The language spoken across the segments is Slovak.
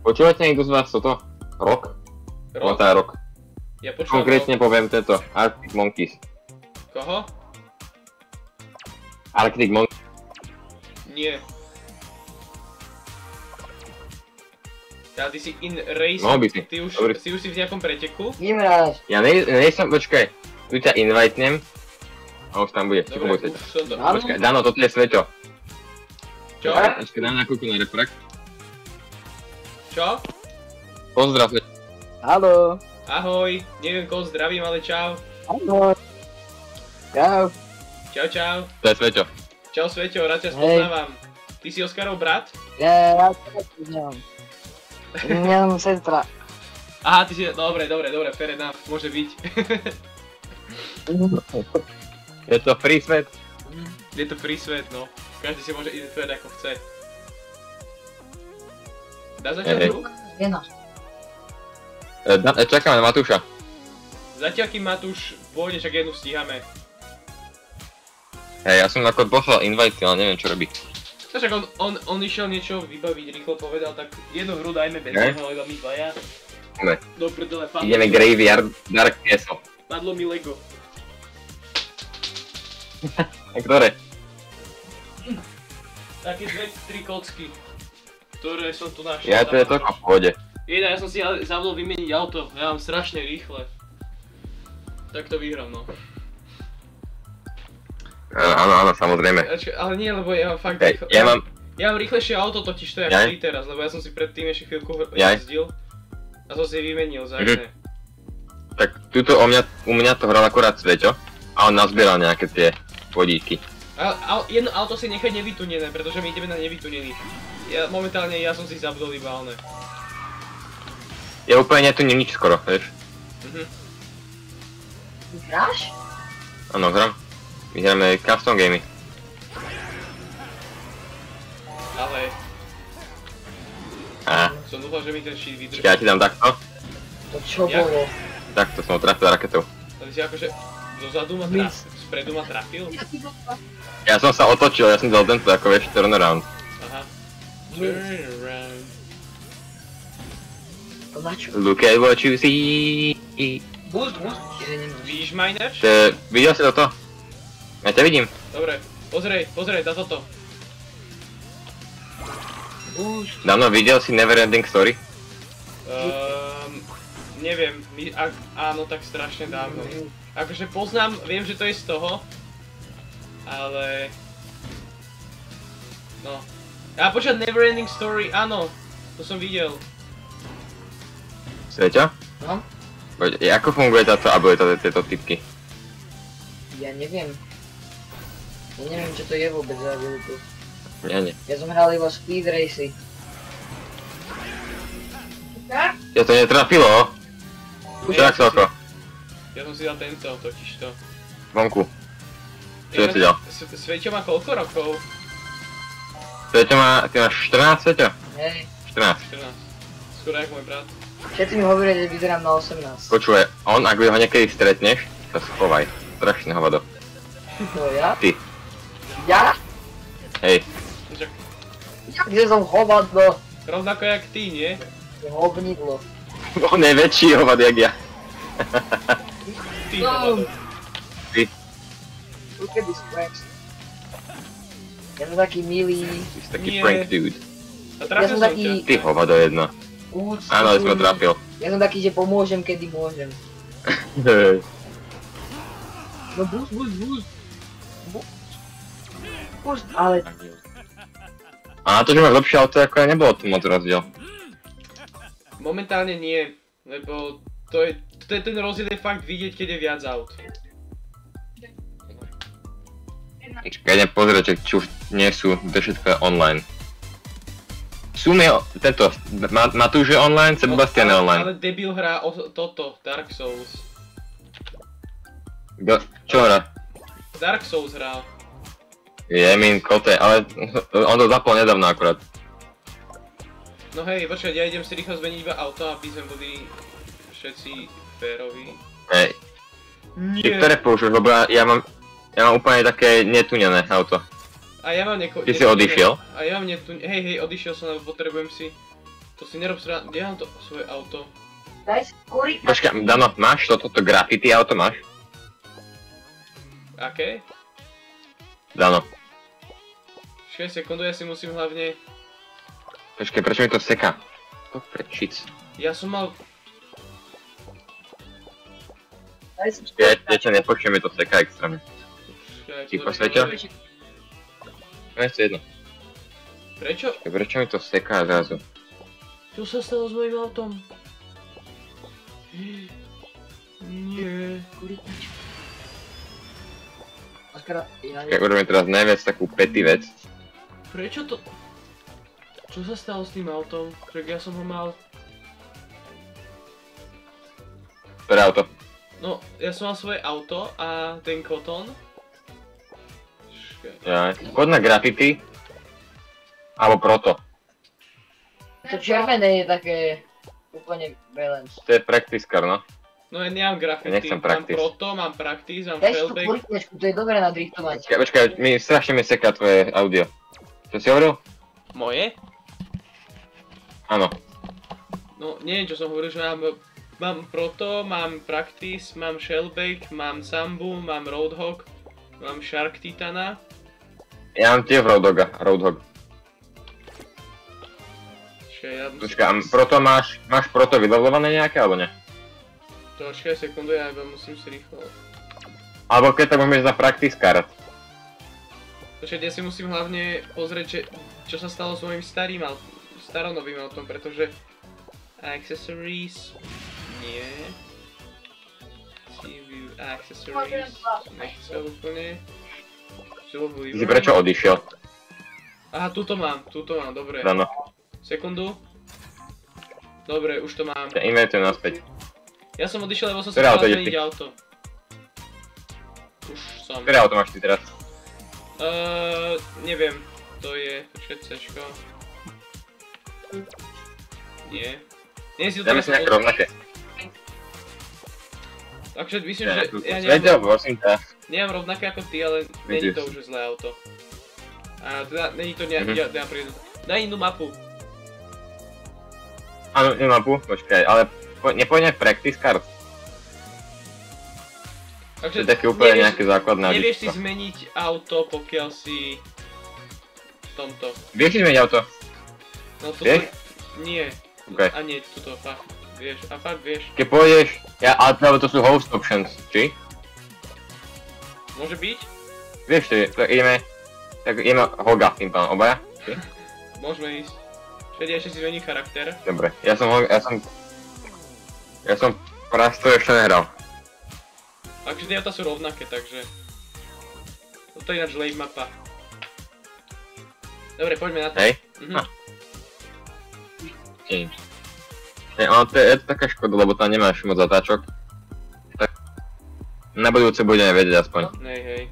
Počúvate niekto z vás toto? Rock? Rok. Ja počúvam Konkrétne poviem tento. Arctic Monkeys. Koho? Arctic Monkeys. Nie. Ja, ty si in race, Mohol by si. ty už si v nejakom preteku? Imráš. Ja nejsem, počkaj. Tu ťa invitnem. A už tam bude, či Dobre, pomôžete. už som to. Počkaj, Dano, toto je Sveťo. Čo? Počkaj, dám na kúku na refrakt. Čo? Pozdrav, Sveťo. Haló. Ahoj, neviem koho zdravím, ale čau. Ahoj. Čau. Čau, čau. To je Sveťo. Čau Sveťo, rád ťa Hej. spoznávam. Ty si Oskarov brat? Ja to poznám. Nemám sestra. Aha, ty si, dobre, fair enough, môže byť. Je to free svet. Je to free svet, no. Každý si môže identifikovať ako chce. Dá zatiaľ Hej. hru? Čakáme na Matúša. Zatiaľ kým Matúš pôjde, však jednu stíhame. Hej, ja som ako poslal invite, ale neviem čo robí. No však on išiel niečo vybaviť, rýchlo povedal, tak jednu hru dajme bez Ne? neho, iba my dvaja. Ne. Do prdele, Ideme Graveyard Dark Castle. padlo mi Lego. A ktoré? Také 2-3 kocky, ktoré som tu našiel. Ja to je toľko v pohode. Ja som si zavol vymeniť auto, ja mám strašne rýchle. Tak to vyhrám, no. Áno, samozrejme. Ale nie, lebo ja mám fakt Hej, rýchle. ja mám... Ja mám rýchlejšie auto totiž to jak Jaj. ty teraz, lebo ja som si predtým ešte chvíľku Jaj. jazdil. A som si vymenil za Mhm. iné. Tak tuto u mňa to hral akorát Sveťo a on nazbieral nejaké tie vodíky. Jedno auto si nechaj nevytunené, pretože my ideme na nevytunených. Momentálne ja som si zabudol iba oné. Ja úplne netuním nič skoro, vieš? Hráš? Áno, hram. My hráme custom gamey. Ale Á, som dúfal, že mi ten sheet vydrží. ja ti dám takto. To čo Jak? bolo? Takto som ho trafil raketou. Ale si akože dozadu ma spredu ma trafil? Ja som sa otočil, ja som dal tento ako vieš turnaround. Aha. Turn around. To na čo? Look at what you see. Boost. Čiže nemáš. Vidíš ma ináč? Videl si toto? Ja ťa vidím. Dobre, pozrej, dá toto. Boost. Dávno videl si Neverending Story? Neviem, áno, tak strašne dávno. Akože poznám, viem, že to je z toho, ale... No. A počkať, Neverending Story, áno, to som videl. Sveťo? No? Poď, ako funguje táto abilita, tieto typky? Ja neviem. Ja neviem, čo to je vôbec za abilitu. Nie. Ja som hral iba Speed Racy. Ja to netrafilo. Tak soko. Ja som si dal tento, totižto. Vonku. Čo si dal? Sveťo má koľko rokov? Sveťo má, ty máš 14, Sveťo? Hej. 14. 14. Skoro jak môj brat. Všetci mi hovoria, že vyzerám na 18. Počúvaj, on, ak ho niekedy stretneš, sa schovaj. Strašné hovado. To ja? Ty. Ja? Hej. Však Kde som hovadlo? rovnako jak ty, nie? Hovnidlo. On je väčší hovad, jak ja. Ty, No. hovado. Ty. Look at this pranks. Ja som taký milý. Ty si taký Nie. prank dude. A trafil som som taký- ťa. Ty hovado jedno. Úcty. Áno, ale som ho trafil. Ja som taký, že pomôžem, kedy môžem. Hej. No boost. Boost, ale... A na to, že máš lepšie auto, ako ja, nebolo tu moc rozdiel. Momentálne nie, lebo to je ten rozdiel je fakt vidieť, keď je viac aut. Keď idem pozrieť, či už nie sú to všetko online. Sum je tento, Matúš je online, Sebastian je online. Ale debil hrá toto, Dark Souls. Čo hrá? Dark Souls hral. Jemin, kote, ale on to zapol nedávno akurát. No hej, počkať, ja idem si rýchlo zmeniť iba auto, aby sme boli všetci féroví. Hej, ty Nie. ktoré používaš, lebo ja mám úplne také netunené auto. A ja mám Ty si odišiel? A ja mám hej, odišiel som, lebo potrebujem si To si nerob srandu, kde mám to svoje auto? Daj skôr. Počkaj, Dano, máš toto graffiti auto, máš? Aké? Dano. 6 sekundu, ja si musím hlavne... Počkaj, prečo mi to seká? To prečic. Ja som mal... Daj skôr. Ja ťa nepočujem, mi to seká extrémne. Ti Počkaj, posvetia? No je to jedno. Prečo? Prečo mi to seká zrazu? Čo sa stalo s mojím autom? Nie. Oskar, ja Počkaj, urobím teraz najviac takú petty vec. Prečo to... Čo sa stalo s tým autom? Však ja som ho mal... Ktoré auto? No, ja som mal svoje auto a ten koton. Ja, poď na graffiti. Alebo proto. To červené je také úplne balance. To je practice car, no. No ja nemám Ja graffiti, nechcem mám practice. proto, mám practice, mám Daj si tú shellback. poliklečku, to je dobré na driftovanie. Počkaj, strašne mi seká tvoje audio. Čo si hovoril? Moje? Áno. No, neviem čo som hovoril, že mám proto, mám practice, mám shellback, mám sambu, mám roadhog, mám shark titana. Ja mám tiež roadhog. Počkaj, proto máš proto vylevelované nejaké, alebo nie? Počkaj sekundu, ja iba musím si rýchlo... Alebo keď tak môžeme ísť na practice car. Počkaj, ja si musím hlavne pozrieť, čo sa stalo s mojím staronovým autom, pretože... Accessories... Nie... CV accessories... Nechcel úplne... Ty si prečo odišiel? Aha, túto mám, dobre. Dano. Sekundu. Dobre, už to mám. Ja invertujem naspäť. Ja som odišiel, lebo som si Ktoré chcel auto ideš zmeniť ty? auto. Už som. Ktoré auto máš ty teraz? Neviem. To je, počkaj, C-čko. Nie. Nie si to Dáme si nejaké rovnaké. Takže myslím, že ja Svetel, prosím ťa. nemám rovnaké ako ty, ale není to Vidíš. už zlé auto. A teda, není to nejaká príroda. Daj inú mapu. Áno, mapu, počkaj, ale nepôjdeme v practice car. To Takže je také úplne nejaké základné nevieš si audičko. zmeniť auto, pokiaľ si v tomto. Vieš si zmeniť auto? No toto... Vieš? Nie. OK. A nie, toto fakt. Vieš, a fakt vieš. Keď pôjdeš, ale to sú host options, či? Môže byť? Vieš, tak ideme Hoga tým pádom, obaja? Či? Môžeme ísť. Všade ešte si zmení charakter. Dobre, ja som prasto ešte nehral. Takže tie auta sú rovnaké, takže... Toto je ináč late mapa. Dobre, poďme na to. Hej? Mhm. Ale to je taká škoda, lebo tam nemáš moc zatáčok. Tak na budúce budeme vedieť aspoň. Hej, hej.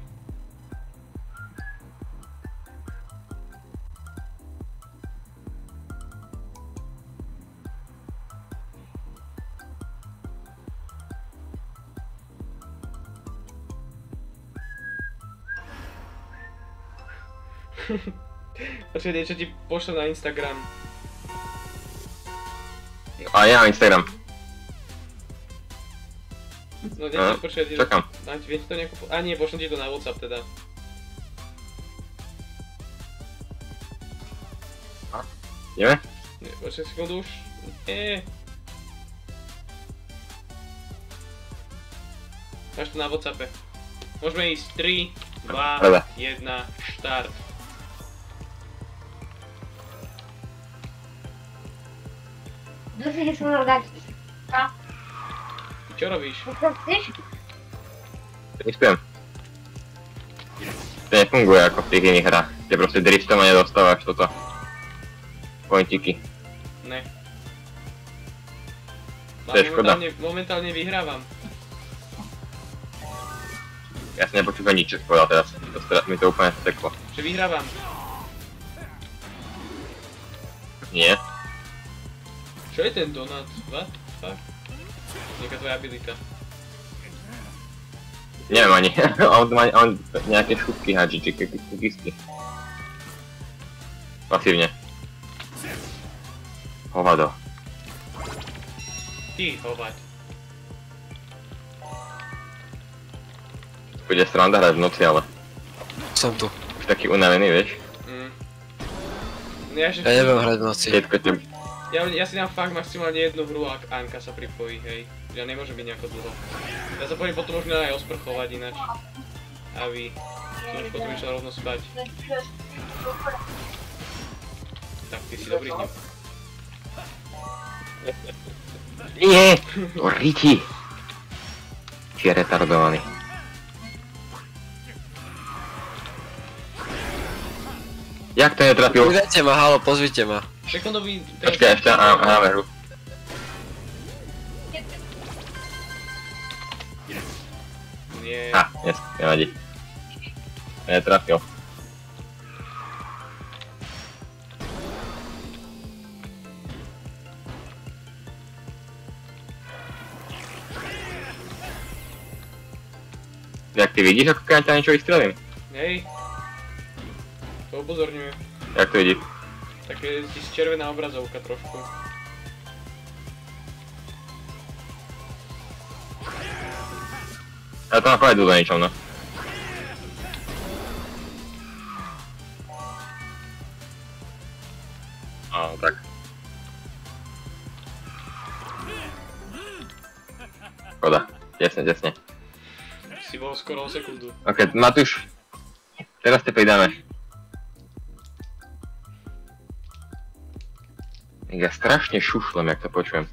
Počkaj, niečo ti pošlem na Instagram. A ja mám Instagram. No niečo, počkaj, Čakám. viem ti to nejako... A nie, pošlem ti to na WhatsApp teda. Ideme? Nie, počkaj sekundu už. Nie. Máš to na WhatsAppe. Môžeme ísť 3, 2, Dobre. 1, štart. Dosyć mu dać. Čo robíš? Co chcesz? Nespiem. To nefunguje ako v tých iných hrách, kde proste driftom a nedostávaš toto. Pointiky. Ne. To je škoda. Momentálne vyhrávam. Ja si nepočúvam nič, čo si povedal teraz. Mi to úplne steklo. Že vyhrávam. Nie. Čo je ten donut? What? Fuck? Nejaká tvoja abilita. Neviem ani. on nejaké šutky hádži, či kukisky. Pasívne. Hovado. Ty hovať. Bude sranda hrať v noci, ale Som tu. už taký unavený, vieš? Ja, Ja neviem hrať v noci. Všetko ti... ja si dám fakt maximálne jednu hru, ak Anka sa pripojí, hej. Ja nemôžem byť nejako dlho. Ja sa poviem potom možno aj osprchovať ináč. A vy. Som už potom išiel rovno spať. Tak ty si dobrý hneď. Nie! To riti! Či je retardovaný. Jak to netrafil? Vydajte ma, halo, pozvite ma. Sekundový... Počkaj, ešte máme hru. Nie. Nevadí. Netrafil. Jak ty vidíš, ako keď ťa niečo vystrelím? Hej. To upozorňuje. Jak to vidíš? Také červená obrazovka trošku. Ja to napovedu za ničom, no. Áno, tak. Škoda. Tesne. Si bol skoro o sekundu. Ok, Matúš. Teraz te pridáme. Ja strašne šušlem, jak to počujem.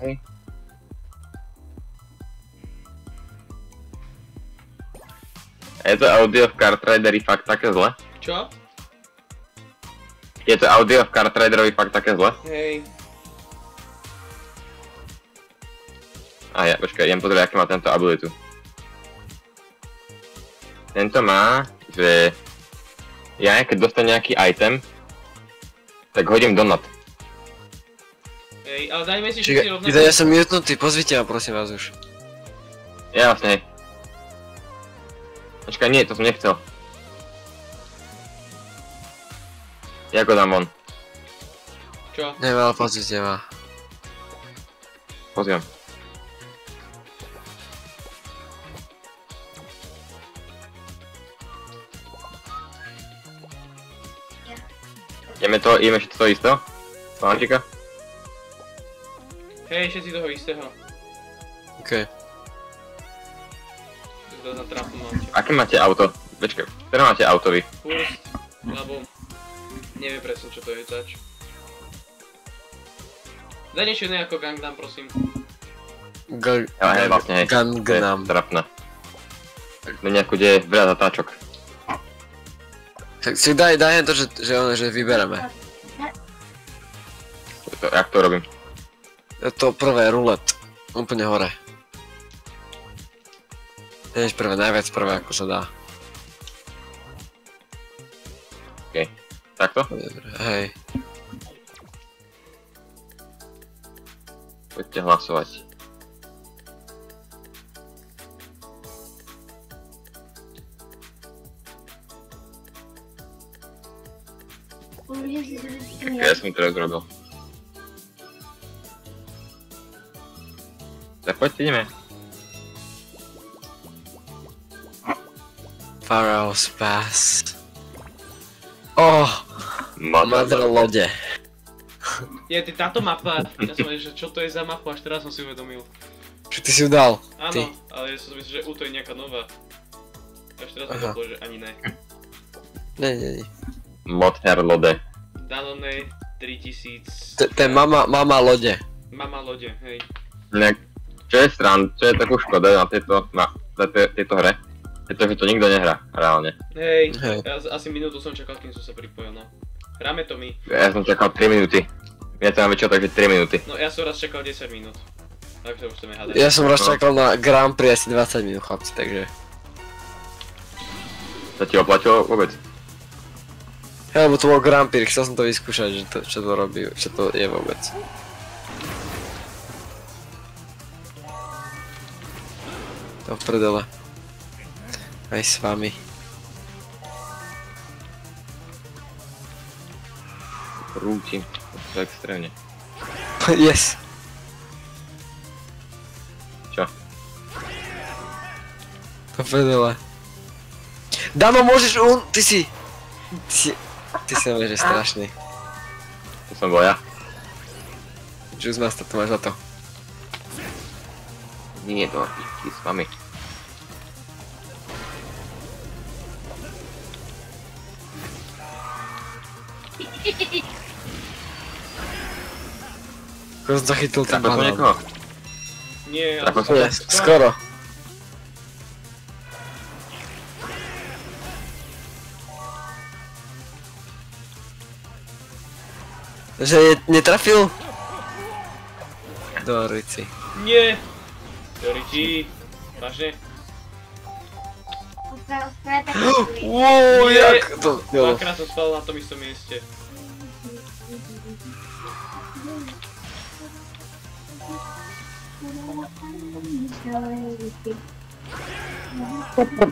Hej. Je to audio v Kart Rideri fakt také zle? Čo? Je to audio v Kart Riderovi fakt také zle? Hej. A ja, počkaj, idem pozrieť, aký má tento abilitu. Tento má, že ja keď dostanem nejaký item, tak hodím donut. Hej, ale dajme si všetci rovnako. Čiže ja som mutnutý, pozvite ma prosím vás už. Ja vlastne, hej. Počkaj, nie, to som nechcel. Jak ho dám von? Čo? Neviem, ale pozvite ma. Pozriem. Ideme všetko to isto? Palančika? Hej, všetci toho istého. Okej. To za trapu máte. Aké máte auto? Počkaj, ktoré máte auto vy? Furst, alebo... Neviem presne čo to je zač. Daj niečo iné ako Gangnam, prosím. Hej, vlastne, hej. Gangnam. Trapné. No nejakú, kde je veľa zatáčok. Tak si daj to, že vybereme. Jak to robím? To prvé, rulet. Úplne hore. Než prvé, najviac prvé, ako sa dá. OK. Takto? Dobre, hej. Poďte hlasovať. Ja som to rozrobil. Tak poďte, ideme. Pharaoh's Pass. Mother lode. Je, táto mapa, ja som vedel, že čo to je za mapu, až teraz som si uvedomil. Čo ty si ju dal? Áno, ale ja som myslel, že to je nejaká nová. Až teraz mi došlo, že ani ne. Nie. Mother lode. Danone 3000... To je mama lode. Mama lode, hej. Čo je takú škoda na tejto hre, je to, že to nikto nehrá, reálne. Hej, ja asi minútu som čakal, kým som sa pripojil, no. Hráme to my. Ja som čakal 3 minúty. Ja to mám väčšinou, takže 3 minúty. No ja som raz čakal 10 minút. Takže už chceme hádať. Ja som raz čakal na Grand Prix asi 20 minút, chlapci, takže... To ti oplatilo vôbec? Ja, lebo to bol Grand Prix, chcel som to vyskúšať, že čo to robí, čo to je vôbec. To v prdele. Aj s vami. Rútim. To je extrémne. Yes. Čo? To v prdele. Dano, môžeš Ty si... Ty si že strašný. To som bol ja. Juice Master, to máš za to. Nie, to s vami. Ako som zachytil ten Trafil som banán. niekoho? Nie, Trafil som Nie, skoro. Že netrafil? Do rici. Nie! Doriti, vážne? Wow, jak to... Jo. Dvakrát som spal na tom istom mieste.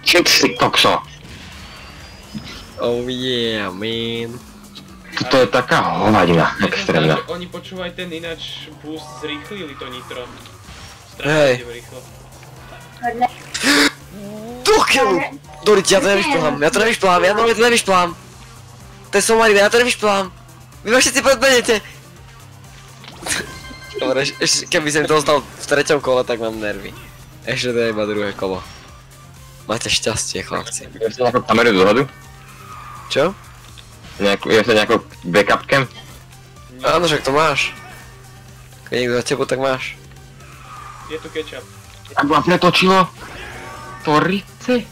Čo si kokso? Oh yeah, man. To je taká hovadina, Mne sa zdá, extrémna. že oni počúvaj ten ináč boost zrýchlili to nitro. Hej. Strašne idem rýchlo. Do kill! Doriť, ja to nevyšplhám, ja to nevyšplhám, ja to nevyšplhám. To je somarina, ja to nevyšplhám. Vy ma všetci podbenete. Dobre, ešte keby som dostal v 3. kole, tak mám nervy. Ešte to je iba druhé kolo. Máte šťastie, chlapci. Ja som nejakú kameru dozadu? Čo? Ja som nejakou backupkem? Áno, však to máš. Keď niekto za tebou, tak máš. Je tu ketchup. Ak ma pretočilo? To rice?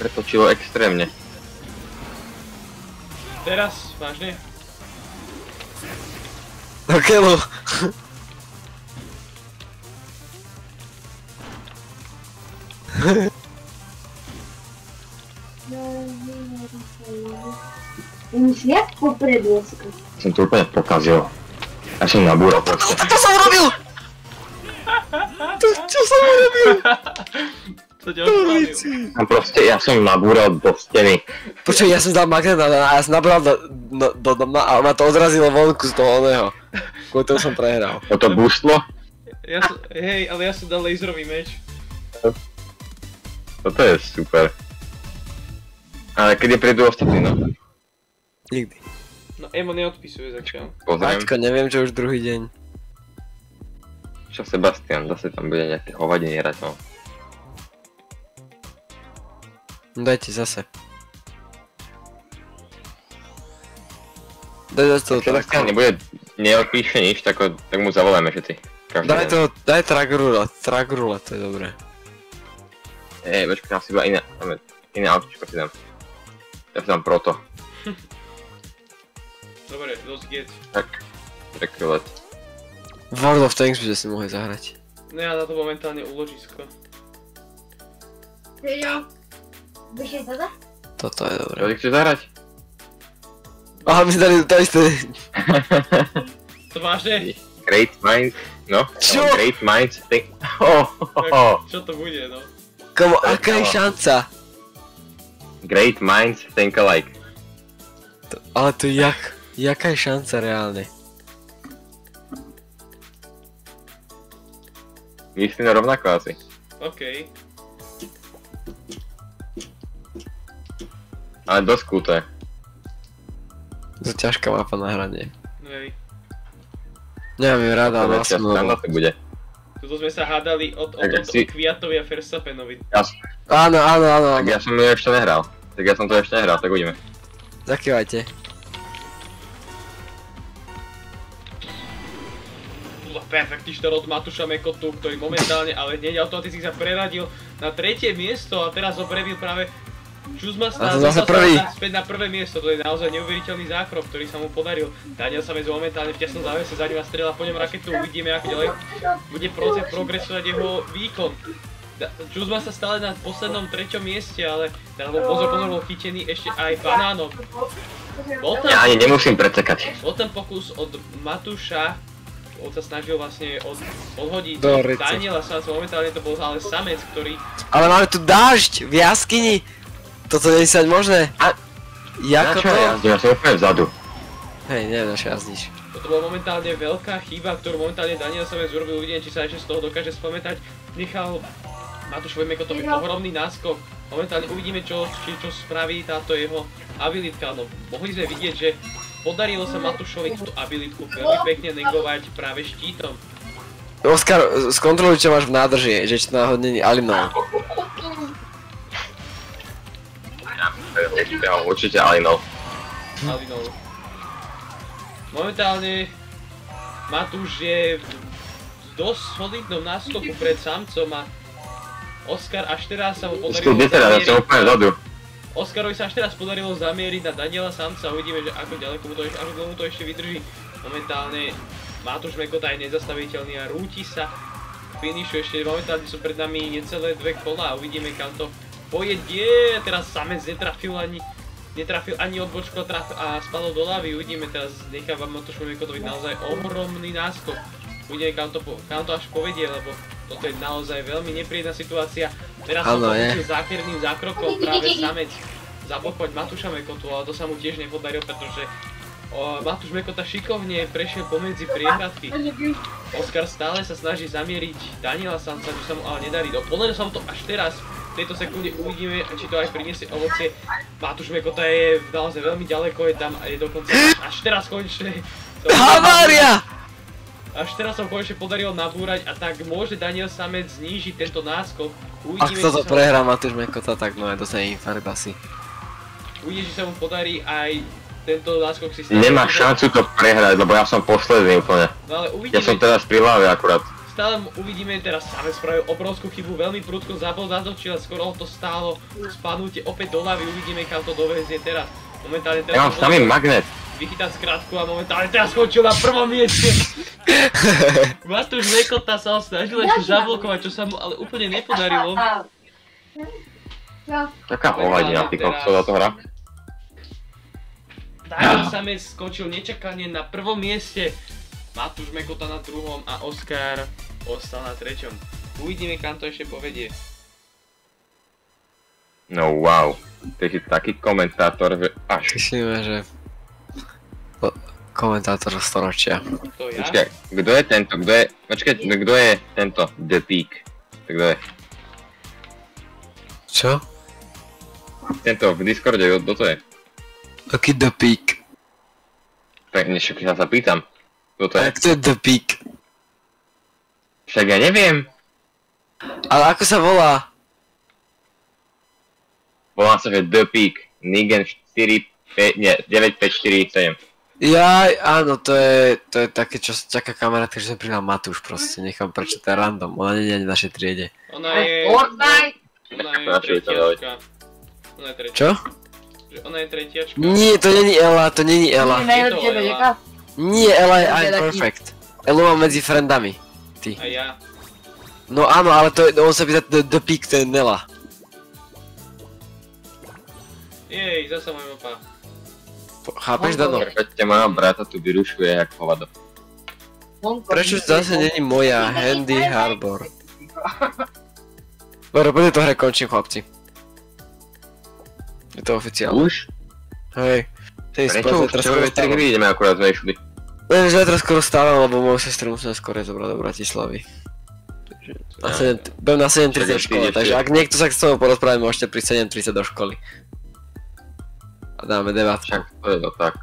Pretočilo extrémne. Teraz, vážne? Do killu. Už jak popredu. Som to úplne pokazil. Ja som nabúral proste. To som urobil! Čo som urobil? To ťa odpálil. Ja som nabúral do steny. Počuj, ja som dal magnet a ja som nabral a ma to odrazilo vonku z toho oného. Kvôli tomu som prehral. O to boostlo? Hej, ale ja som dal laserový meč. Toto je super. Ale kedy prídu ostatní, no? Nikdy. No Emo neodpisuje zatiaľ. Pozriem. Maťko, neviem čo už druhý deň. Čo Sebastian, zase tam bude nejaké hovadenie hrať, no. Dajte zase. Daj to Ak Sebastian neodpíše nič, tak mu zavoláme všetci. Každý deň. Daj track roulette, to je dobré. Počkaj, tam si iba iné autičko si dám. Ja si dám proto. Dobre, dosť get. Track roulette. World of Tanks by ste si mohli zahrať. No ja na to momentálne uložisko. Vyšli toto? Toto je dobré. Čo ty chceš zahrať? Aha, my sme dali to isté. To vážne? Great Minds, no? Čo? Great Minds think... Čo to bude, no? Komu, aká je šanca? Great Minds think alike. Ale to jaká je šanca reálne? Myslím rovnako asi. Okej. Ale dosť cool to je. To je ťažká mapa na hranie. Hej. Nemám ju rada, ale Väčšia som strana lebo... to bude. Tuto sme sa hádali o Kviatovi a Verstappenovi. Áno. Tak ja som ju ešte nehral. Tak uvidíme. Zakývajte. Perfektný štart od Matúša Mekotu, ktorý momentálne, ale hneď automaticky sa preradil na 3. miesto a teraz ho prebil práve Čuzmasta A to zase prvý. Späť na 1. miesto, to je naozaj neuveriteľný zákrok, ktorý sa mu podaril. Daniel sa medzi momentálne v tesnom závese, za ním strieľa po ňom raketu, uvidíme ako ďalej bude progresovať jeho výkon. Čuzmasta stále na poslednom 3. mieste, ale teraz bol bol chytený ešte aj Banánok. Ja ani nemusím precekať. Bol tam pokus od Matúša on sa snažil vlastne odhodiť Dorice. Daniela Samca, momentálne to bol ale samec, ktorý... Ale máme tu dážď v jaskyni. Toto nie je sať možné. A... Jako to? Ja som úplne vzadu. Hej, neviem, čo jazdíš. Toto bola momentálne veľká chyba, ktorú momentálne Daniel Samec urobil, uvidíme, či sa ešte z toho dokáže spomätať. Nechal Matúšovi Mekotovi ohromný náskok. Momentálne uvidíme, čo spraví táto jeho abilitka. No, mohli sme vidieť, že podarilo sa Matúšovi túto abilitku veľmi pekne negovať práve štítom. Oskar, skontroluj, čo máš v nádrži, že či to náhodne nie Alinov. Ja určite Alinov. Alinov. Momentálne Matúš je v dosť solidnom náskoku pred samcom a Oskar až teraz sa mu podarilo zamieriť. Oskarovi sa až teraz podarilo zamieriť na Daniela Samca, uvidíme, že ako ďaleko mu to ešte vydrží. Momentálne Matúš Mekota je nezastaviteľný a rúti sa k finišu, ešte momentálne sú pred nami necelé 2 kola a uvidíme, kam to pojedie. Teraz samec netrafil ani odbočku a spadol do lávy, uvidíme, teraz necháva Matúšovi Mekotovi naozaj ohromný náskok. Uvidíme, kam to až povedie, lebo toto je naozaj veľmi nepríjemná situácia. Teraz som to učil zákerným zákrokom práve samec zablokovať Matúša Mekotu, ale to sa mu tiež nepodarilo, pretože Matúš Mekota šikovne prešiel pomedzi priehradky. Oskar stále sa snaží zamieriť Daniela Samca, čo sa mu ale nedarí. Podarilo sa mu to až teraz. V tejto sekunde uvidíme, či to aj priniesie ovocie. Matúš Mekota je naozaj veľmi ďaleko, je tam a je dokonca až teraz konečne. Havária! Až teraz sa mu konečne podarilo nabúrať a tak môže Daniel Samec znížiť tento náskok. Ak toto prehrá Matúš Mekota, tak no dostane infarkt asi. Uvidíme, či sa mu podarí aj tento náskok si stále... Nemá šancu to prehrať, lebo ja som posledný úplne. No ale uvidíme... Ja som teraz pri hlave akurát. Stále uvidíme, teraz Samec spravil obrovskú chybu, veľmi prudko zatočil a skoro to stálo spadnutie opäť do hlavy, uvidíme, kam to dovezie teraz. Momentálne teraz... Ja mám samý magnet. Vychytať skratku a momentálne teraz skončil na prvom mieste. Matúš Mekota sa ho snažil ešte zablokovať, čo sa mu ale úplne nepodarilo. Taká hovadina, ty kokso, to hra. Daniel Samec skončil nečakane na prvom mieste. Matúš Mekota na druhom a Oskar ostal na treťom. Uvidíme, kam to ešte povedie. No wow, ty si taký komentátor, že až. Myslíme, že... Komentátor storočia. To ja? Počkaj, kto je tento, kto je tento The Peak? To kto je? Čo? Tento v Discorde, kto to je? Aký The Peak? Tak niečo, keď sa pýtam. Kto to je? A kto je The Peak? Však ja neviem. Ale ako sa volá? Volá sa, že The Peak. Nigen 9547. Jaj, áno, to je také, čo taká kamarátka, že som pridal Matúš proste, nechám prečo to je random, ona nie je v našej triede. Ona je tretiačka. Ona je tretiačka. Čo? Že ona je tretiačka. Nie, to není Ela, to není Ela. Nie, Ela je I'm perfect. Elu mám medzi friendami. Ty. A ja. No áno, ale to je, on sa pýta The Peak, to je Nela. Jej, zasa môj mapa. Chápeš, Dano? Prepačte, môjho brata tu vyrušuje jak hovado. Prečo zase není moja Handy Harbor? Dobre, poďme to hre končím, chlapci. Je to oficiálne. Už? Hej. Prečo už? Čo 3 hry ideme akurát sme išli? Neviem, že zajtra skoro stávam, lebo moju sestru musím skôr zobrať do Bratislavy. Budem na 7:30 v škole, takže ak niekto sa chce porozprávať, môžete prísť 7:30 do školy. A dáme debátku. Však to je to tak.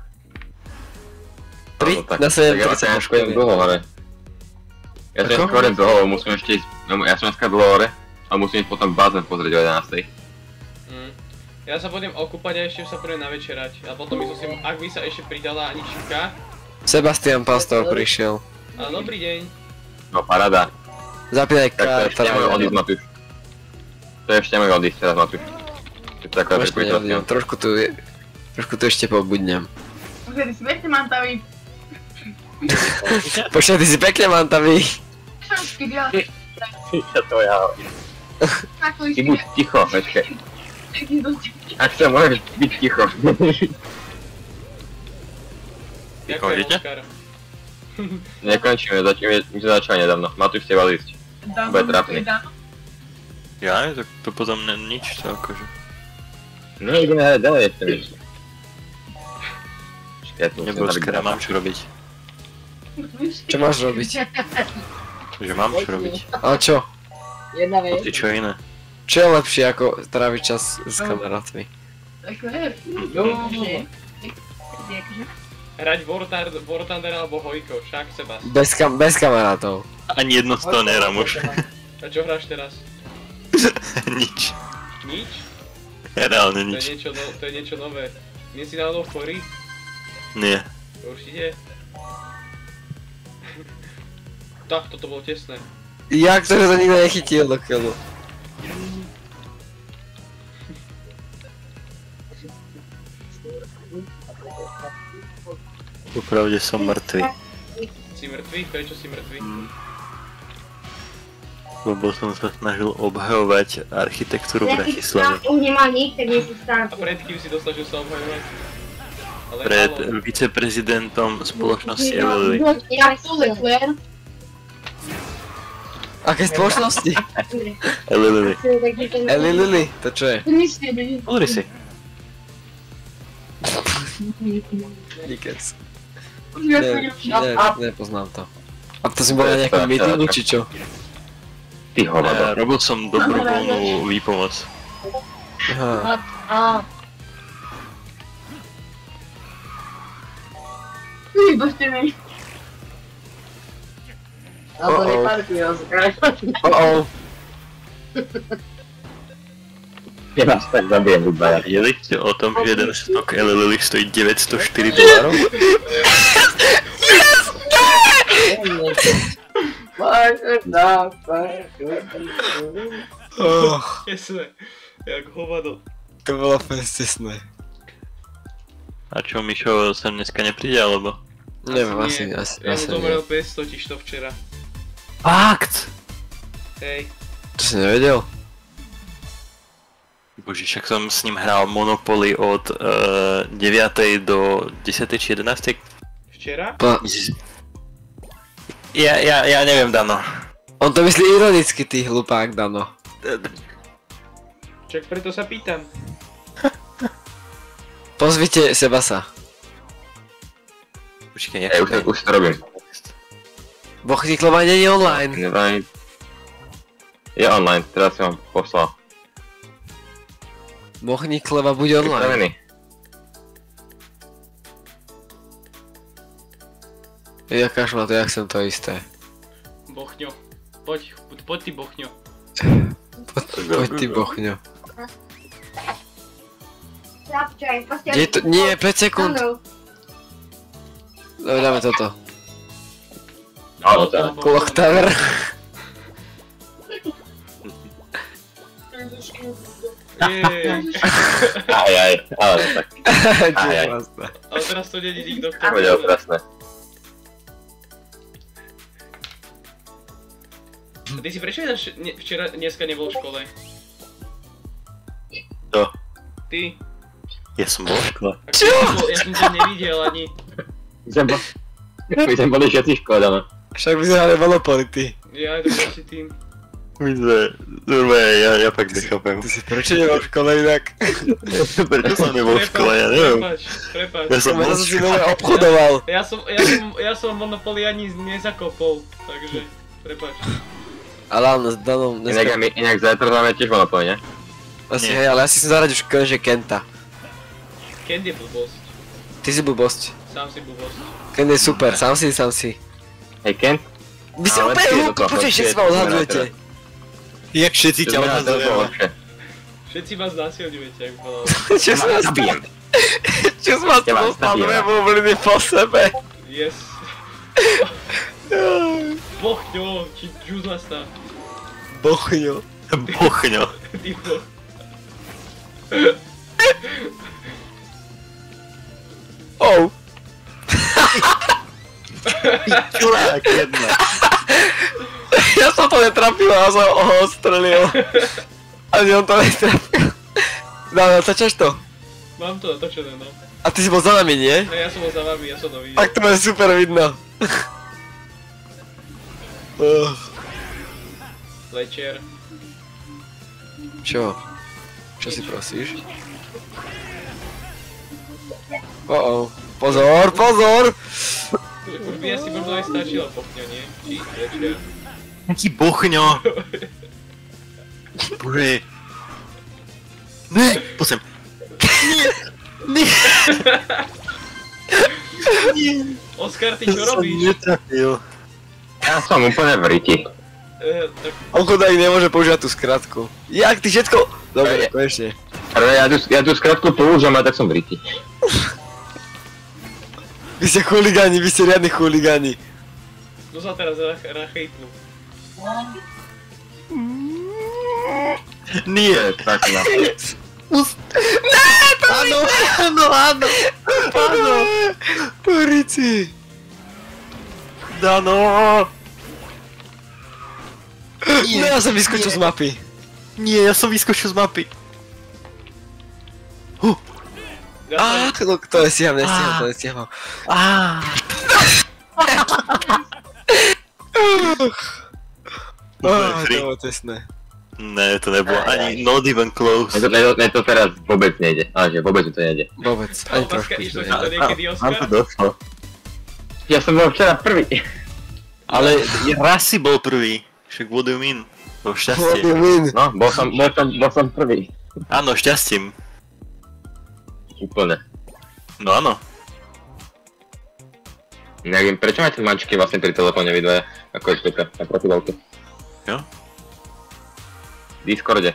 3 na 7:30 do školy. Ja som skôr dlho, musím ešte ísť, ja som dneska dlho hore a musím ísť potom bazén pozrieť o 11:00. Ja sa pôjdem okúpať a ešte sa pôjdem navečerať. A potom myslím, ak by sa ešte pridala Anička. Sebastian Pastor prišiel. A dobrý deň. No paráda. Zapínaj Tak to je ešte môj odísť, Matúš. To je ešte môj odísť teraz, Matúš. To je taká pripojiteľská. Trošku tu ešte pobudnem. Ty si pekne mantavý. Počkaj, ty si pekne mantavý. Ja to ja. Ty buď ticho, počkaj. Ak sa môžeš byť ticho. Ďakujem, Oskar. Nekončíme, my sme začali nedávno. Matúš ste mali ísť. Bude trápny. Ja? Tak to potom nič to akože. No ideme hrať ďalej ešte nič. Nebojskera, mám čo robiť. Čo máš robiť? Že mám čo robiť. Ale čo? Jedna vec. Ty čo iné? Čo je lepšie ako tráviť čas s kamarátmi? Hrať War Thunder alebo Hojko, však seba. Bez kamarátov. Ani jedno z toho nehrám už. A čo hráš teraz? Nič. Nič? Reálne To nič. je niečo nové. Nie si náhodou chorý? Nie. Určite. Tak, toto bolo tesné. Jak to, že to nikto nechytil do keľu? Popravde som mŕtvy. Si mŕtvý? Prečo si mŕtvý? Lebo som sa snažil obhajovať architektúru Bratislavy. Už nemá nik, tak nie si A stále. pred kým si dostažil sa obhajovať? Ale Pred halo. viceprezidentom spoločnosti Elily. Ja som Leclerc. Aké spoločnosti? Elily. Eli Lili, to čo je? Pozri si. Nikec. Nepoznám to. A to si bol na nejakom meetingu, či čo? Ty hovado. Robil som dobrovoľnú výpomoc. Aha. Božte mi. Alebo neparkuj, Oh. Ja vás tak zabijem hudba. Vedeli ste o tom, že jeden stok Elily stojí $904? Tesné. Jak hovado. To bolo festesné. A čo, Mišo sem dneska nepríde, alebo? Neviem, asi Ja mu nie. zomrel pes totiž to včera. Fakt! Hej. To si nevedel? Bože, však som s ním hral Monopoly od 9. do 10. či 11. Včera? Ja neviem, Dano. On to myslí ironicky, ty hlupák, Dano. Čak preto sa pýtam. Pozvite Sebasa. Počkej, Ja už to robím. Bochniklova nie je online. Je online, teraz som vám poslal. Bochniklova bude online. Pripravený. Ja kašľa na to, jak som to isté. Bochňo. Poď ty Bochňo. Poď ty Bochňo. Zapčaj, Je to, nie, 5 sekúnd. Dobre, dáme toto. Áno, tak. Clock Tower. Jej. Aj, áno, tak. Aj. Ale teraz to není nikto, kto Poďme otrasné. Ty si prečo dneska nebol v škole? To. Ty? Ja som bol v škole. Čo? Ja som ťa nevidel ani. My sme boli všetci škoda, no. Však by sme hrali Monopoly, ty. Ja aj to bol si tým. My sme, ja fakt nechápem. Ty si prečo nebol v škole inak? Prečo som nebol v škole, ja neviem. Prepáč. Ja som bol Možno v si škole. veľmi obchodoval. Ja som Monopoly ani nezakopol, takže prepáč. Ale áno, s Danom dneska... Inak zajtra máme tiež Monopoly, ne? Asi Nie. hej, ale ja si som zaradil už konečne Kenta. Ken je blbosť. Ty si blbosť. Sám si blbosť. Ken je super, sám si. Hej, Ken? Vy si Ale úplne ty je hlúko, do toho, počkej, ty všetci je ma to odhadujete. Jak všetci ťa To bolo odhadujeme. lepšie. Všetci vás násilňujete, ak povedal. Čo Ja som vás vás zabijem. Čo som vás Ja vás dostal zabijem. dve bubliny po sebe? Yes. Bochňo, či džuzlasta. Bochňo. Bochňo. Ty boch. Oh. Čurák jedna. Ja som to netrafil a som ho ostrelil. Ani on to netrafil. Dáme, začaš to? Mám to natočené, no. A ty si bol za nami, nie? No ja som bol za vami, ja som nový. Tak to bude super vidno. Večer. Čo? Čo si prosíš? Pozor, pozor! Už by asi možno aj stačilo pochňo, nie? Či večer. Jaký bochňo? Bože. Ne, poď sem. Nie. Oskar, ty čo robíš? Netrafil. Ja som úplne v riti. Tak On chudák nemôže používať tú skratku. Jak ty všetko? Dobre, konečne. Ale ja tú skratku použijem a tak som v riti. Vy ste chuligáni, vy ste riadni chuligáni. no sa teraz rachejtnú. Nie. Tak na... Áno, áno, áno. Áno. Porici. Dano. Nie, ja som vyskočil z mapy. Nie, ja som vyskočil z mapy. Ja som... To nestiaham, to nestiaham. To bolo tesné. Ne, to nebolo ani not even close. Ne to teraz vôbec nejde. Ale že vôbec mi to nejde. Vôbec, ani trošku. Išlo ti to niekedy, Mám to Oskar? došlo. Ja som bol včera prvý. Ale raz si bol prvý. Však what do you mean? To What do šťastie. you mean? No, bol som prvý. Áno, šťastím. Úplne. No áno. Neviem, prečo máte mačky vlastne pri telefóne vy dvaja? Ako je to na profilovke? Jo? V Discorde.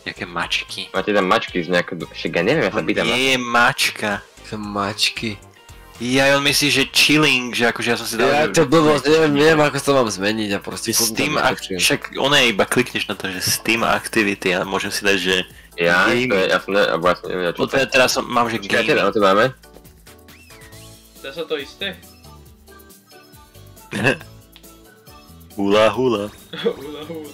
Jaké mačky? Máte tam mačky z nejakého... Však ja neviem, ja sa pýtam. Nie je mačka. To mačky. Ja on myslí, že chilling, že akože ja som si dal... Ja to blbosť, neviem ako to mám zmeniť a proste Steam však one iba klikneš na to, že Steam Activity a môžem si dať, že... Ja, Gaming. to je, ja som neviem, čo to je. Teraz mám, že Počkajte, gaming. na to máme? Dá sa to isté? Hula hula. Hula hula.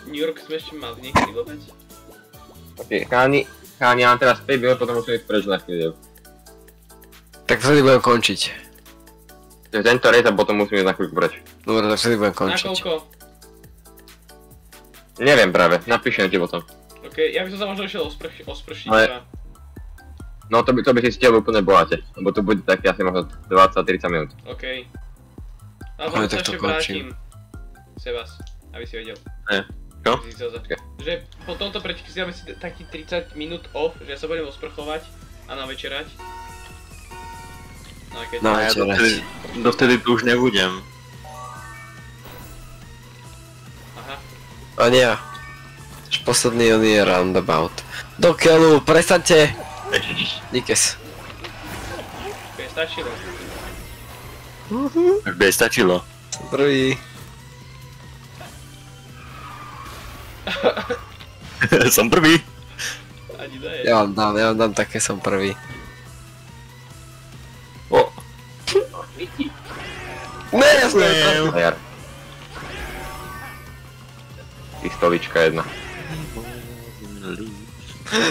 New York sme ešte mali niekedy vôbec? Ok, cháni, ja mám teraz 5 minút, potom musím ísť preč na chvíľu. Tak vtedy budem končiť. Takže tento race a potom musím ísť na chvíľu preč. Dobre, tak vtedy budem Na končiť. koľko? Neviem práve, napíšem ti potom. Ok, ja by som sa možno išiel ospršiť Ale- teda. No to by si stihol úplne bohate, lebo to bude také asi možno 20-30 minút. Ok. A Ale potom sa tak to ešte končím. vrátim. Sebas, aby si vedel. Čo? Že po tomto prečky si dáme si taký 30 minút off, že ja sa budem osprchovať a navečerať. No a keď... No. A ja dovtedy tu už nebudem. Aha. A nie. Až posledný on je roundabout. Do keľu, prestaňte! Nikes. Ok, stačilo. Už by stačilo. Som prvý. Som prvý. Ani daje. Ja vám dám také, som prvý. O. Ne, ja som netrafil. A jar. Pistolička jedna.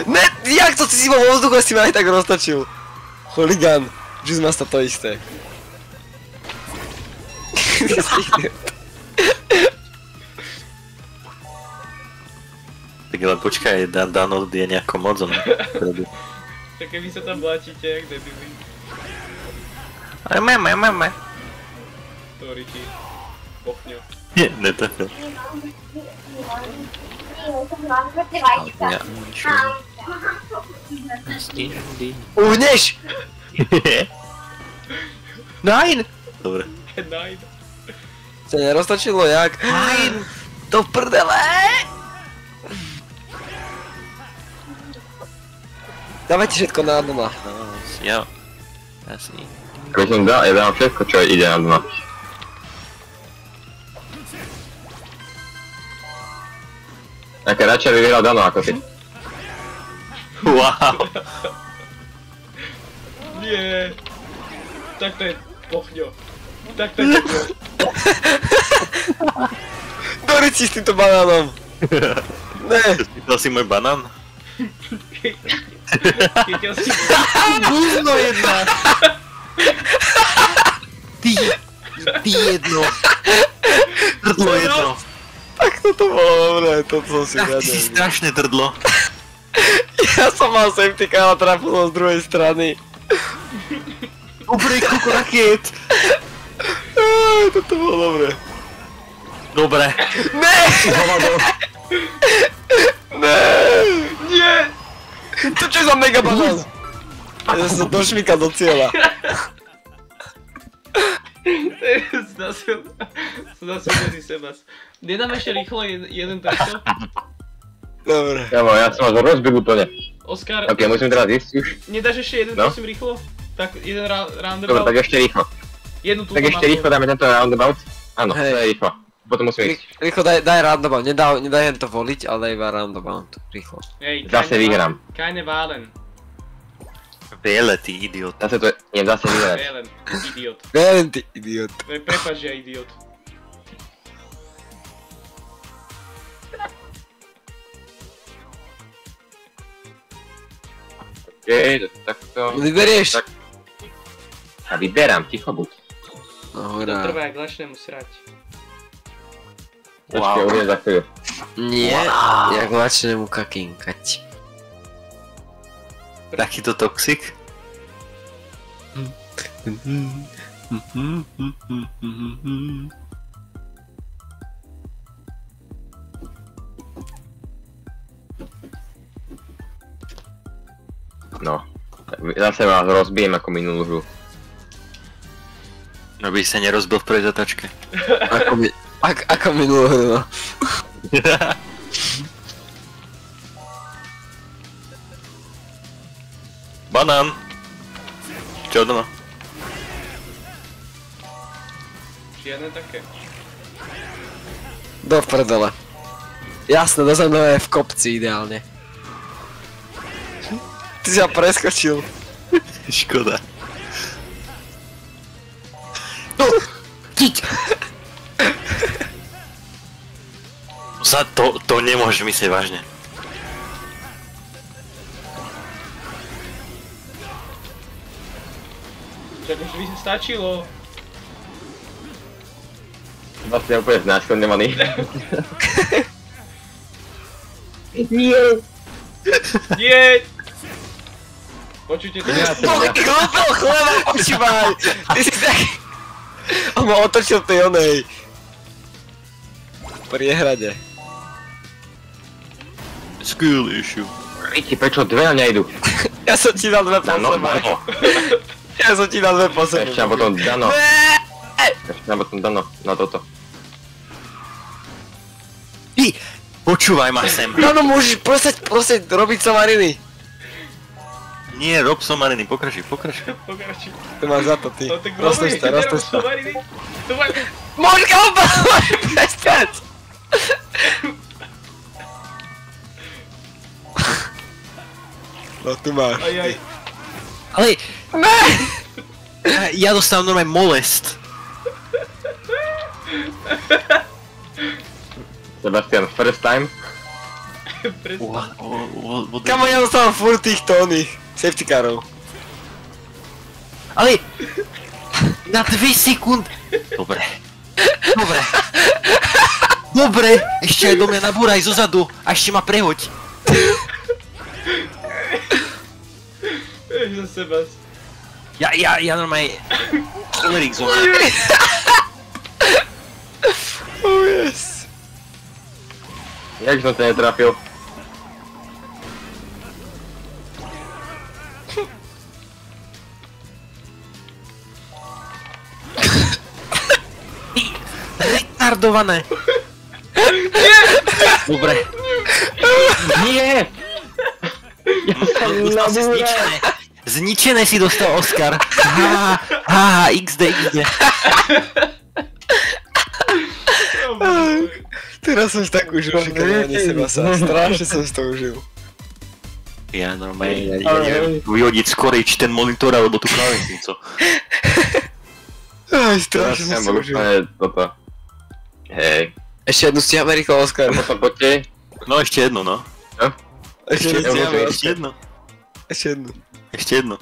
Ne, jak to si bol vo vzduchu a si ma aj tak roztočil. Chuligán, že sme sa to isté. Tak ale počkaj, Dano je nejako moc on. Tak keby sa tam bláčite, jak debili. Meme. To Ricky. Pochňo. Nie, netrafil. Ja, Uhneš! Nein! Dobre. Nine. To neroztočilo, jak? Do prdele! Dávajte všetko na doma. Ja. Asi. Keď som dal, ja dám všetko, čo ide na dno. Také radšej by vyhral Dano ako ty. Wow. Nie. Tak to je pochňo. Tak to je pochňo. Dorici s týmto banánom! Ne! Chytil si môj banán? Chytil si... Guzno jedna! Ty! Ty jedno. Trdlo jedno. Tak toto bolo dobré, toto som si Ty si strašné trdlo. Ja som mal safety car a trafil som z druhej strany. Dobre, koľko rakiet. Toto bolo dobré. Dobre. Ne! Ne! Nie! To čo je za mega banán? Ja som došmykal do cieľa. Znásilnený Sebas. Nedám ešte rýchlo jeden takto? Dobre. Ja som vás rozbil úplne. Oskar, Ok, musím teraz ísť už. nedáš ešte jeden No. prosím rýchlo? Tak jeden Dobre, roundabout? tak ešte rýchlo. Jednu túto Tak ešte mapu. rýchlo dáme tento roundabout. Áno, to Hej. je rýchlo. Potom musím ísť. Rýchlo daj roundabout, nedaj jen to voliť, ale daj iba roundabout. Rýchlo. Hej, Zase vyhrám. Keine Wahlen. Biele, ty idiot. Zase to je... Nie, zase vyhrám. Wählen. Idiot. Ven ty idiot. Prepáč, že ja idiot. Okej, takto. Vyberieš? Tak. A vyberám, ticho buď. No To hurá. trvá jak lačnému srať. Počkej, uvidím za chvíľu. Nie, jak lačnému kakinkať. Takýto toxik? No. Zase vás rozbijem ako minulú hru. No by sa nerozbil v prvej zatačke. Ako minulé, no. Banán. Čo doma? Žiadne také. Do prdele. Jasné, do mnou je v kopci ideálne. Ty si ma preskočil. Škoda. No, tiť! To nemôžeš myslieť vážne. Však už by si stačilo. Vlastne úplne znásilňovaný. Nie! Počujte to? Kúpil chleba, počúvaj! Ty si tak... On ma otočil v tej onej... priehrade. Skill issue. Riti, prečo dve nejdu? Ja som ti dal dve po Dano, sebe. Dano. Ja som ti dal dve po sebe. Ešte a potom Dano. Ne! Ešte a potom Dano. Na toto. Ty! Počúvaj ma sem. Dano, môžeš prosať robiť somariny. Nie, rob somariny, pokračuj. Pokračuj. To máš za to, ty. No tak Roztoč to, roztoč to. somariny. To má... Môžka opäť, môžeš prestať! No tu máš. Ajaj. Ale Ne! ja dostávam normálne molest. Sebastian, first time. Kamo, ja dostávam furt týchto oných safety carov. Ale na 2 sekúnd. Dobre. Dobre, ešte aj do mňa nabúraj zozadu a ešte ma prehoď. Jež za Sebas. Ja normálne... Cholerick zóna. Oh yes. Jak som to netrafil? Retardované. Dobre. Nie! Ja som Dostal si zničené. Zničené si dostal Oskar. XD. Teraz som si tak užil šikanovanie seba sa. Strašne som si to užil. Ja normálne, ja neviem vyhodiť skorej či ten monitor alebo tú klávesnicu. Aj, Teraz strašne som som si bol užil. úplne toto. Hej. Ešte jednu stiahme rýchlo, Oskar. Potom poďte. No ešte jedno, no. Ešte jednu jednu, stiahme, Ešte Oskar. jedno. Ešte jednu. Ešte jedno.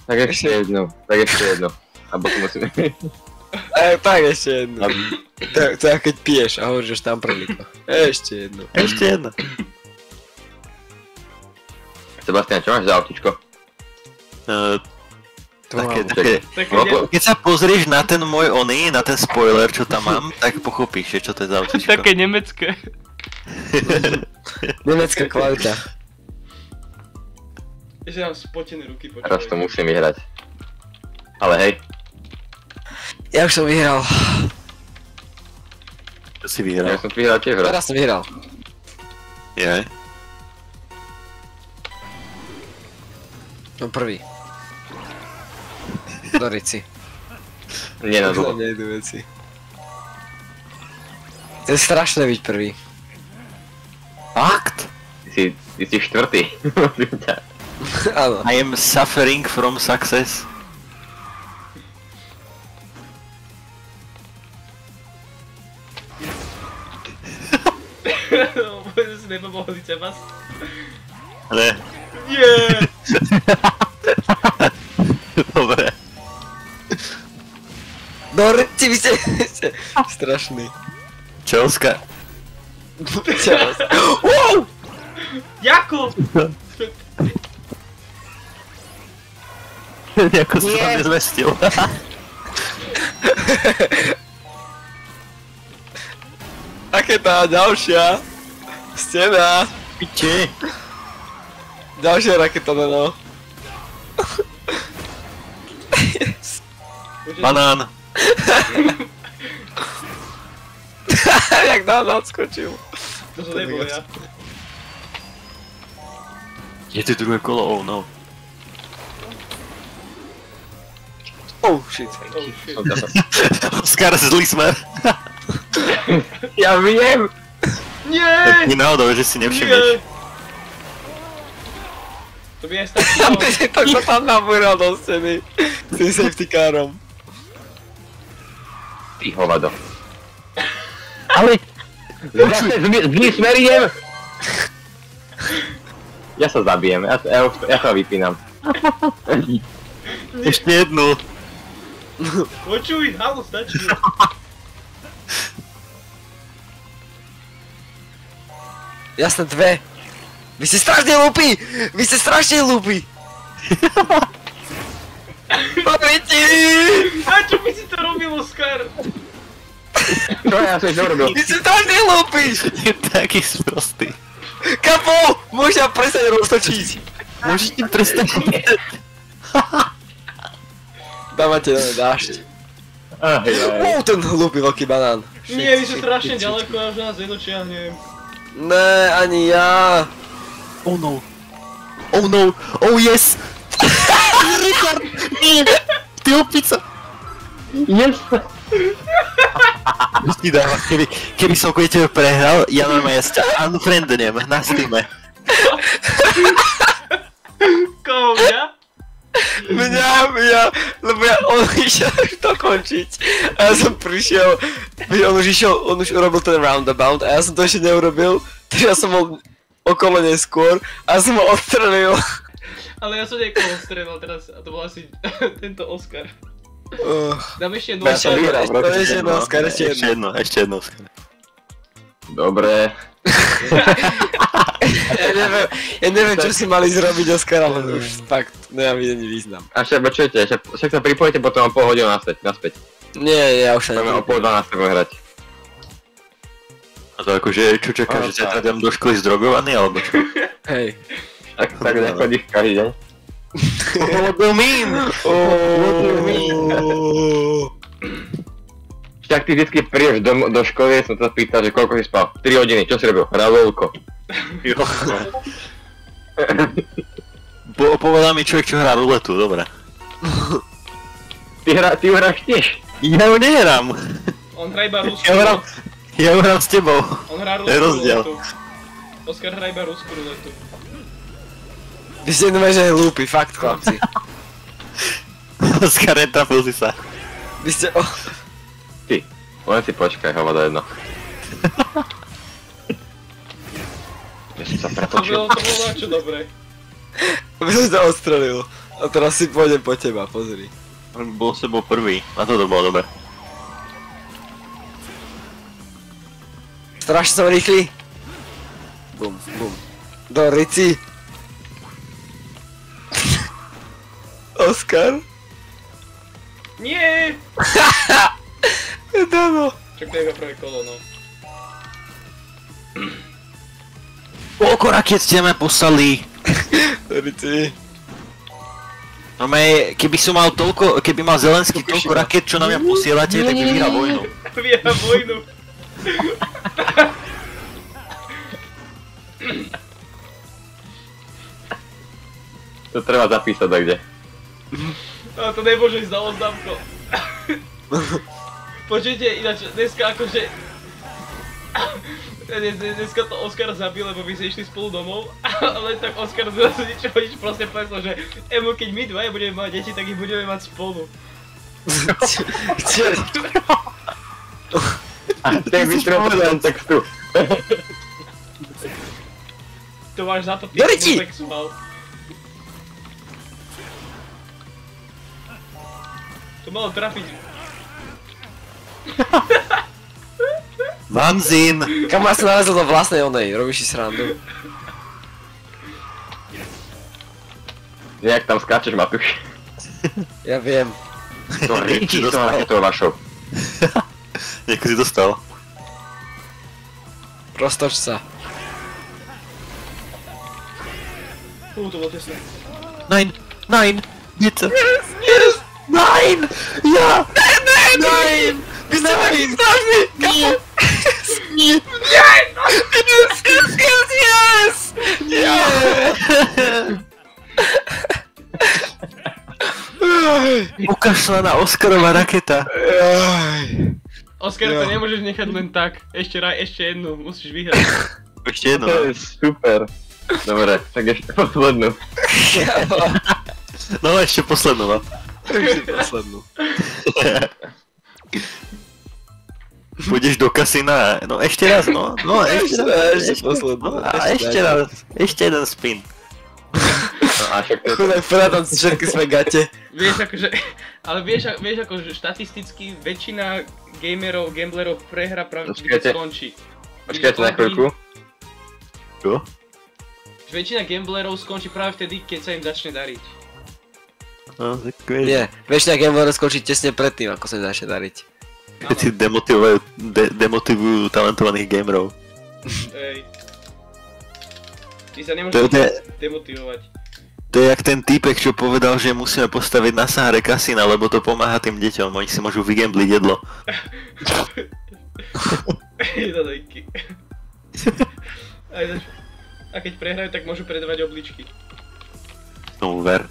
Tak ešte jedno. A potom musíme... Tak ešte jedno. To je keď piješ a hovoríš, že tam prvýko. Ešte jedno. Ešte jedna. Sebastian, čo máš za autičko? Také. No, Keď sa pozrieš na ten môj na ten spoiler, čo tam mám, tak pochopíš, čo to je za autičko. Také nemecké. Nemecká kvalita. Že mám spotené ruky Teraz to počúvaj. musím vyhrať. Ale hej, Ja už som vyhral. Čo si ja vyhral? som vyhral tiež raz. Teraz som vyhral. Je? Som prvý. Dorici. Nie na dlho. Nejdu veci. To je strašné byť prvý. Fakt? Ty si štvrtý. Áno. I am suffering from success. Vôbec si nepomohli Sebas. Ne. Nie! Dobre. Dorici, vy ste strašný. Čo, Oskar? Čau. Jako? Nejako sa tam nezmestil. Aké tá ďalšia? Stena. Piči. Ďalšia raketa, no. Banán. Jak nám odskočil. To som nebol ja. Je to druhé kolo, oh no. Oh shit. Oh shit. Oskar, zlý smer. Ja viem! Nie! Nie náhodou, že si nevšimneš. To by aj stačilo. Ty si to tam nabúral do steny. S tým safety carom. Ty hovado. Ale... Zase zlý smer idem! Ja sa zabijem, ja sa vypínam. Ešte jednu. Počuj, halo, stačí. Jasné, dve. Vy ste strašne hlúpi! Vy ste strašne hlúpi! Poďte! A čo by si to robil, Oskar? Čo ja som ešte urobil? Vy ste strašne hlúpi! Je taký sprostý. Kapo! Môžem prestať roztočiť! Môžete prestať. Dávate na dážď. Ten hlúpy veľký banán. Nie, vy ste strašne ďaleko, ja už nás nedočiahnem. Ne, ani ja. Oh no. Oh no. Oh yes. Richard, nie. Ty opica. Yes! Ti dáva, keby som kvôli tebe prehral, ja normálne ťa unfriendnem na Steame. Koho mňa? Mňa, lebo on išiel to končiť. A ja som prišiel, on už urobil ten roundabout a ja som to ešte neurobil. Takže ja som bol okolo neskôr a ja som ho odstrelil. Ale ja som niekoho strelal teraz a to bol asi tento Oskar. Dám ešte jednu Ja som vyhral, To je ešte jedno, Oskar, ešte jedno. Ešte jedno, Oskar. Dobre. Ja neviem, čo si mali zrobiť, Oskar, ale už fakt nemám jediný význam. A však počujete, však sa pripojíte potom o pol hodinu naspäť. Nie, ja už sa Budeme o pol 12 hrať. A to akože, čo čakáš, že zajtra dám do školy zdrogovaný, alebo čo? Hej. Tak nechodíš každý deň. What do you mean? Však ty vždycky prídeš do školy, som sa pýtal, že koľko si spal. 3 hodiny, čo si robil? Hral LOLko. Jo. Povedal mi človek, čo hrá ruletu, dobre. Ty ju hráš tiež? Ja ju nehrám. On hrá iba ruskú Ja ju hrám s tebou. On hrá To je ruskú rozdiel. ruletu. Oskar hrá iba ruskú ruletu. Vy ste jedno že hlúpi, fakt, chlapci. Oskar, netrafil si sa. Vy ste... Ty, len si počkaj, hovado jedno. Ja som sa To pretočil. bolo čo dobré. By som ťa odstrelil. A teraz si pôjdem po teba, pozri. On bol s sebou prvý, na to bolo dobre. Strašne som rýchly. Bum, bum. Do Rici. Oskar. Nie! Dano. Čak to je iba prvé kolo, no. Koľko rakiet ste ma poslali? Do Rici. No keby som mal toľko, keby mal Zelenský toľko rakiet, čo na mňa posielate, tak vyhrá vojnu. Vyhrá vojnu. To treba zapísať kde. No to nemôže ísť za oznámko. Počujte, ináč dneska akože... Dneska to Oskar zabil, lebo vy ste išli spolu domov, ale tak Oskar zase nič proste povedal, že Emo, keď my dvaja budeme mať deti, tak ich budeme mať spolu. A tak vystrel ten textu. To máš za to ty Doriti! homosexuál. To malo trafiť. Vanzín! Kam ja som narazil do vlastnej onej, robíš si srandu. Jak tam skáčeš, Matúš? Ja viem. To rýči s tou raketou vašou. Niekto si dostal. Roztoč sa. To bolo tesné. Nein! Nein! Bitte! Yes! Nein! Ja! Nein! Vy ste taký strašný! Nie! Nie! Yes, yes, yes, yes! Nie! Ukašľaná Oskarová raketa. Oskar, to nemôžeš nechať len tak. Ešte jednu, musíš vyhrať. Ešte jedno. To je super. Dobre, tak ešte poslednú. No ešte poslednú, no. Ešte poslednú. Pôjdeš do kasína, no ešte raz, no. No ešte raz. Ešte poslednú. A ešte raz. Ešte jeden spin. No a však to je... Chudák Fera tam si všetky svoje gate. Vieš akože, ale vieš akože štatisticky väčšina gamerov, gamblerov prehra práve keď Počkajte. skončí. Počkajte na chvíľku. Čo? Väčšina gamblerov skončí práve vtedy, keď sa im začne dariť. No, tak vieš. Nie, väčšina gamerov skončí tesne predtým, ako sa im začne dariť. Keď si demotivujú talentovaných gamerov. Ej. Ty sa To nemôžeš je- demotivovať. To je jak ten týpek, čo povedal, že musíme postaviť na Sahare kasína, lebo to pomáha tým deťom, oni si môžu vygambliť jedlo. Jedadajky. A keď prehrajú, tak môžu predávať obličky. Tomu ver.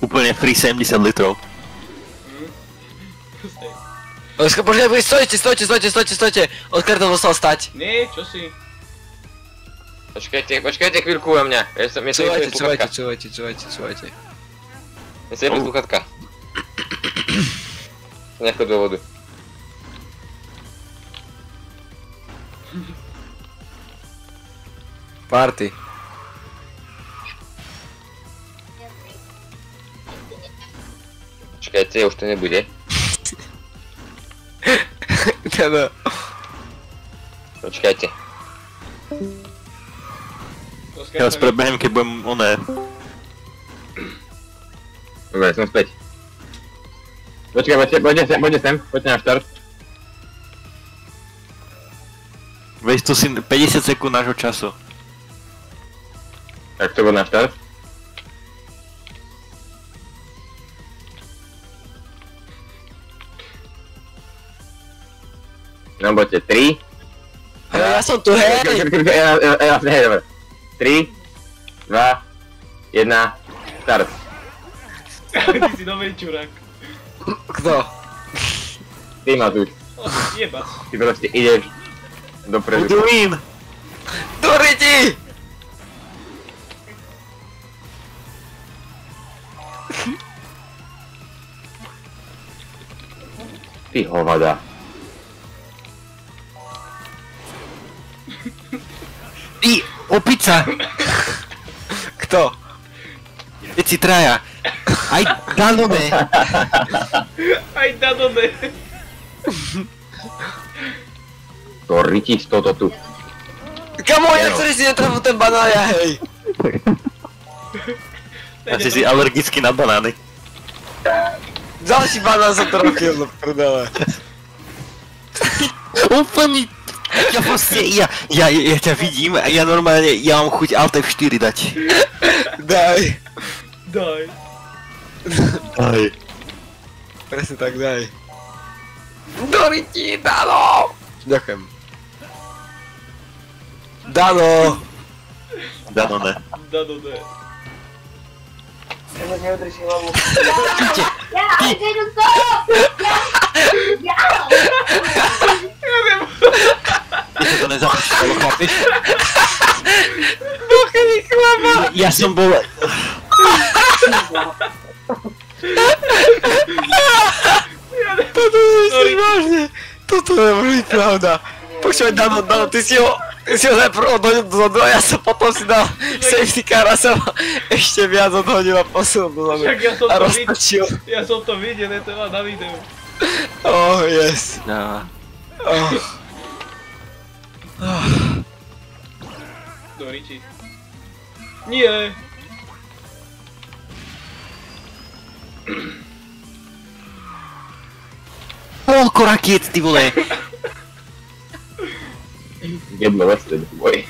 Úplne free 70 litrov. Oskar, počkaj, stojte! Oskar to musel stať. Nie, čo si? Počkajte chvíľku na mňa. Ja som Čúvajte. Ja si jebe sluchatka. Z nejakého dôvodu. Party. Počkajte, už to nebude. Teda. Počkajte. Teraz prebehnem, keď budem oné. Dobre, som späť. Počkaj, poďte sem, poďte na štart. Veď to si 50 sekúnd nášho času. Tak to bol na štart. No poďte, 3. Ale ja som tu, hej! Hej, dobre. 3, 2, 1, start. Ty si dobrý čurák. Kto? Ty Matúš, Jeba. ty proste ideš dopredu. Uduín! Doriti! Ty hovada. Ty, opica! Kto? Všetci traja. Aj Danone. Aj Danone. To rytí z toto tu. Kamo, ja ktorý si netrafil ten banán, ja hej. Asi si alergický na banány. Ďalší banán som trafil, no prdele. Úplný... Ja proste, ja ťa vidím a ja normálne, ja mám chuť Alt F4 dať. Daj. Daj. Aj. Presne tak, daj. Doriti, Dano! Ďakujem. Dano! Dano ne. Dano, ne. Neudrží hlavu. Ja, I didn't go! Ja! Ja to nezapíšalo, chápeš? Buchný chleba! Ja som bol... Toto nemyslíš vážne! Toto nemôže byť pravda. Počúvaj, Dano, ty si ho najprv odhodil dozadu a ja som potom si dal safety car a som ešte viac odhodil a posunul dozadu. Však ja som A to roztočil. Ja som to videl, je to na videu. Oh, yes. No. Oh. Do Richie. Nie. Polko rakiet, ty vole. Get molested, boy.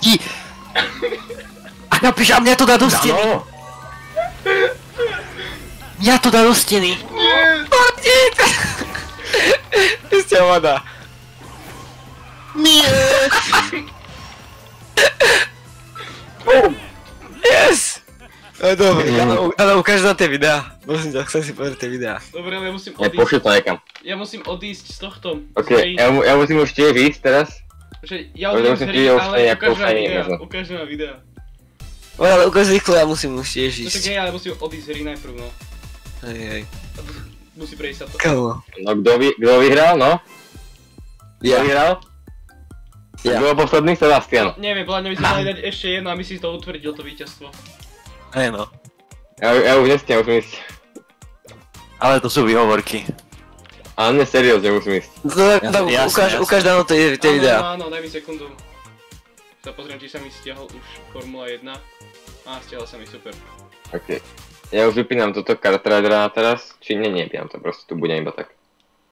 Ti... A napíš, a mňa to dá do steny. Dano! Mňa to dá do steny. Martin! Ty ste voda. Nie. Yes! No dobre, Dano, ukáž na tie videá. Prosím ťa, chcem si pozrieť tie videá. Dobre, ale ja musím Ja odísť. pošli to niekam. Ja musím odísť z tohto. Ok, ja musím už tiež ísť teraz. Že ja Ale odídem z musím hry, ti ale ostane ukáž na posledný videa. možno. Ukáž na videa. Ale ukáž rýchlo, ja musím už tiež No tak ísť. hej, ale musím odísť z hry najprv, no. Hej. Musí prejsť sa to. Kamo. No kto vyhral, no? Kto Ja. vyhral? Ja. Kto bol posledný? Sebastian. Neviem, podľa mňa by sme mali dať ešte jedno, aby si to utvrdil, to víťazstvo. Hej no. Ja už nestiam, musím ísť. Ale to sú výhovorky. Ale nie, seriózne musím ísť. Jasne. Ukáž Dano tie videá. Áno, daj mi sekundu. Sa pozriem, či sa mi stiahol už Formula 1. Á, stiahol sa mi, super. Ok. Ja už vypínam toto Kart Ridera teraz, či nie, nevypínam to, proste tu budem iba tak.